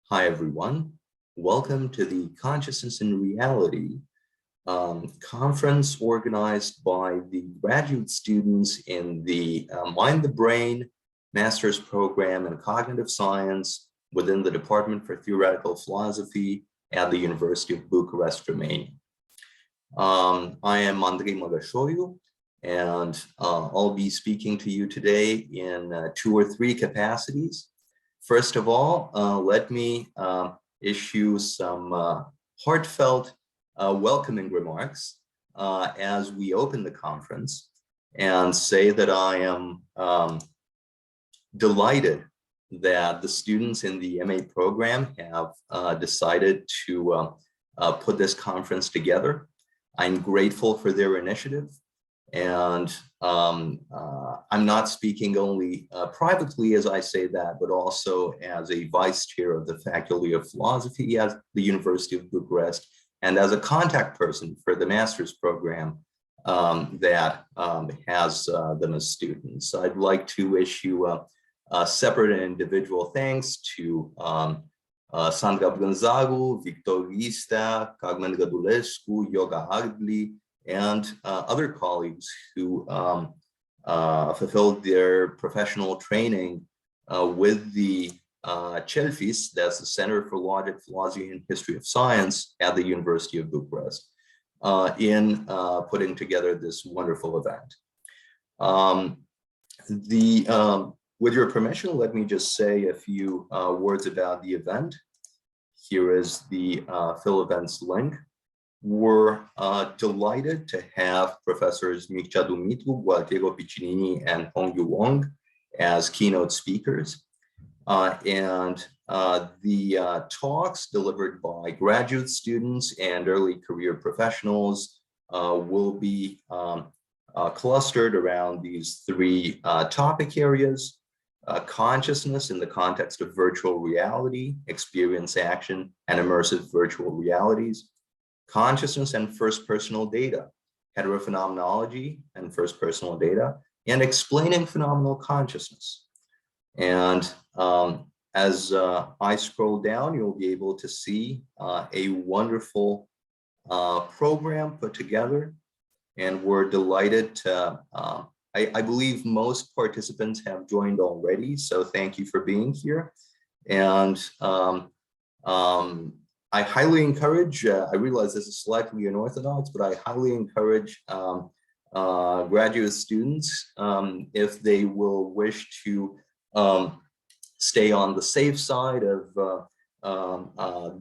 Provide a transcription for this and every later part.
Hi, everyone. Welcome to the Consciousness and Reality conference organized by the graduate students in the Mind the Brain Master's Program in Cognitive Science within the Department for Theoretical Philosophy at the University of Bucharest, Romania. I am Andrei Magashoyu, and I'll be speaking to you today in 2 or 3 capacities. First of all, let me issue some heartfelt welcoming remarks as we open the conference and say that I am delighted that the students in the MA program have decided to put this conference together. I'm grateful for their initiative. And I'm not speaking only privately as I say that, but also as a vice chair of the Faculty of Philosophy at the University of Bucharest, and as a contact person for the master's program that has them as students. I'd like to issue a separate and individual thanks to Sandra Brânzaru, Victor Vista, Carmen Gadulescu, Yoga Ardli, and other colleagues who fulfilled their professional training with the CELFIS, that's the Center for Logic, Philosophy, and History of Science at the University of Bucharest, in putting together this wonderful event. With your permission, let me just say a few words about the event. Here is the Phil Events link. We're delighted to have Professors Mircea Dumitru, Gualtiero Piccinini, and Hongyu Wang as keynote speakers. The talks delivered by graduate students and early career professionals will be clustered around these 3 topic areas: consciousness in the context of virtual reality, experience action, and immersive virtual realities; consciousness and first personal data, heterophenomenology and first personal data, and explaining phenomenal consciousness. And as I scroll down, you'll be able to see a wonderful program put together. And we're delighted to, I believe most participants have joined already, so thank you for being here. And I highly encourage, I realize this is slightly unorthodox, but I highly encourage graduate students, if they will wish to stay on the safe side of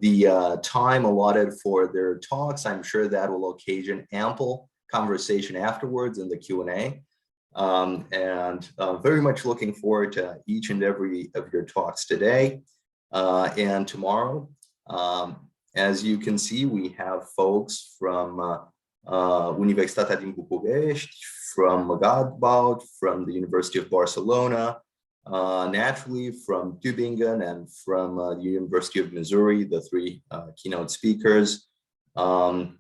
the time allotted for their talks. I'm sure that will occasion ample conversation afterwards in the Q&A. Very much looking forward to each and every of your talks today and tomorrow. As you can see, we have folks from Universitatea din Bucharest, from Radboud, from the University of Barcelona, naturally from Tübingen and from the University of Missouri, the 3 keynote speakers, from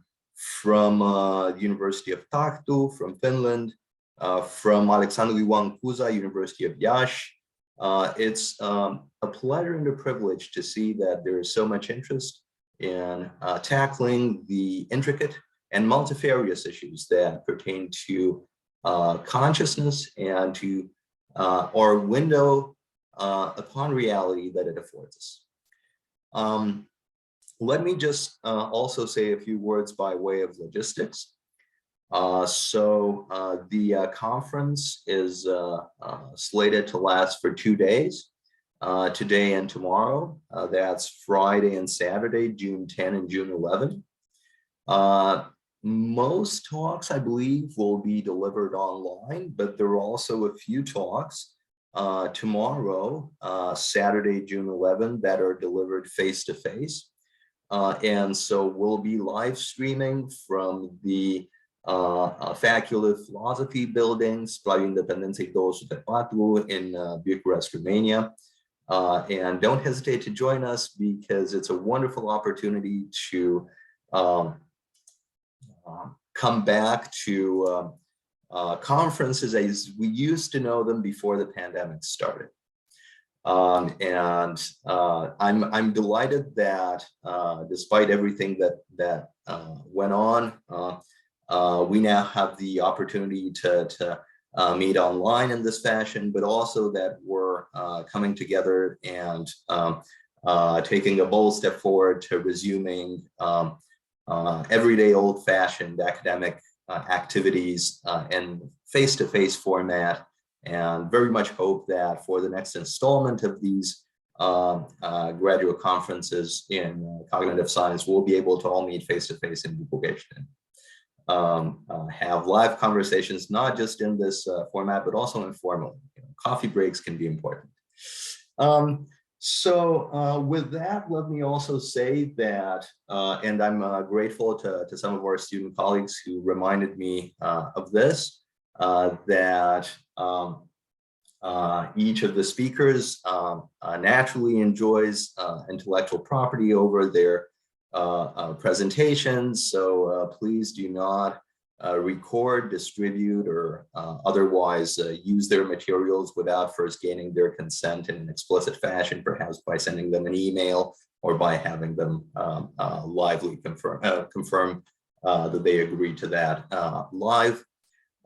the University of Tartu, from Finland, from Alexandru Ioan Cuza, University of Iași. It's a pleasure and a privilege to see that there is so much interest in tackling the intricate and multifarious issues that pertain to consciousness and to our window upon reality that it affords us. Let me just also say a few words by way of logistics. The conference is slated to last for 2 days, today and tomorrow. That's Friday and Saturday, June 10 and June 11. Most talks, I believe, will be delivered online, but there are also a few talks tomorrow, Saturday, June 11, that are delivered face-to-face. And so we'll be live streaming from the Faculty of Philosophy building, Sclavia Independenței 204 in Bucharest, Romania. And don't hesitate to join us because it's a wonderful opportunity to come back to conferences as we used to know them before the pandemic started. I'm delighted that despite everything that went on, we now have the opportunity to meet online in this fashion, but also that we're coming together and taking a bold step forward to resuming everyday old-fashioned academic activities in face-to-face format, and very much hope that for the next installment of these graduate conferences in cognitive science, we'll be able to all meet face-to-face in Bucharest and have live conversations, not just in this format, but also informally. Coffee breaks can be important. With that, let me also say that, and I'm grateful to some of our student colleagues who reminded me of this, that each of the speakers naturally enjoys intellectual property over their presentations. So please do not record, distribute, or otherwise use their materials without first gaining their consent in an explicit fashion, perhaps by sending them an email or by having them lively confirm that they agree to that live.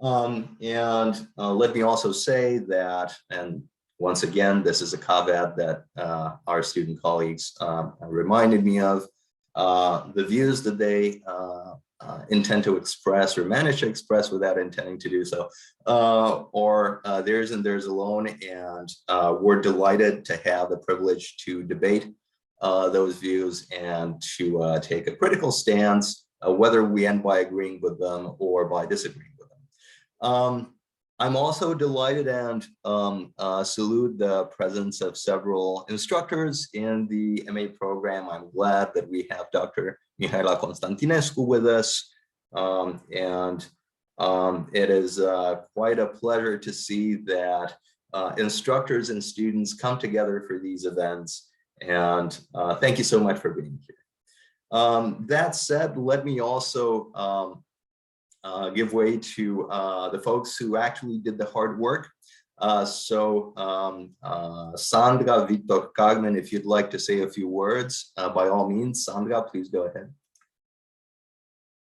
Let me also say that, and once again, this is a caveat that our student colleagues reminded me of, the views that they intend to express or manage to express without intending to do so, or theirs and theirs alone, and we're delighted to have the privilege to debate those views and to take a critical stance, whether we end by agreeing with them or by disagreeing. I'm also delighted and salute the presence of several instructors in the MA program. I'm glad that we have Dr. Mihaela Constantinescu with us. It is quite a pleasure to see that instructors and students come together for these events. And thank you so much for being here. That said, let me also give way to the folks who actually did the hard work. Sandra, Victor, Carmen, if you'd like to say a few words, by all means, Sandra, please go ahead.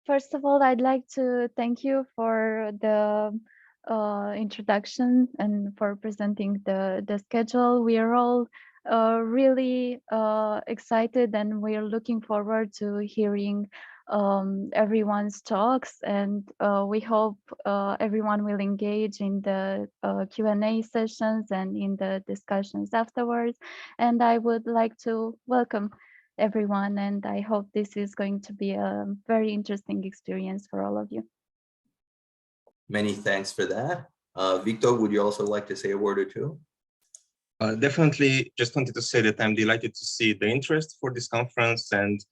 First of all, I'd like to thank you for the introduction and for presenting the schedule. We are all really excited, and we are looking forward to hearing everyone's talks, and we hope everyone will engage in the Q&A sessions and in the discussions afterwards. And I would like to welcome everyone, and I hope this is going to be a very interesting experience for all of you. Many thanks for that. Victor, would you also like to say a word or two? Definitely, just wanted to say that I'm delighted to see the interest for this conference, and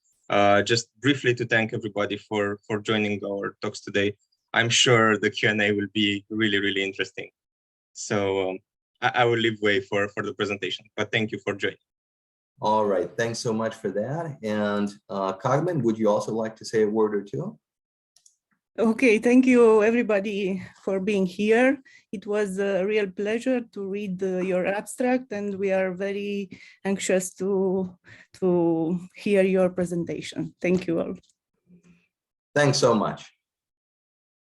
just briefly to thank everybody for joining our talks today. I'm sure the Q&A will be really, really interesting. So I will leave way for the presentation, but thank you for joining. All right, thanks so much for that. And Carmen, would you also like to say a word or two? Okay, thank you everybody for being here. It was a real pleasure to read your abstract, and we are very anxious to hear your presentation. Thank you all. Thanks so much.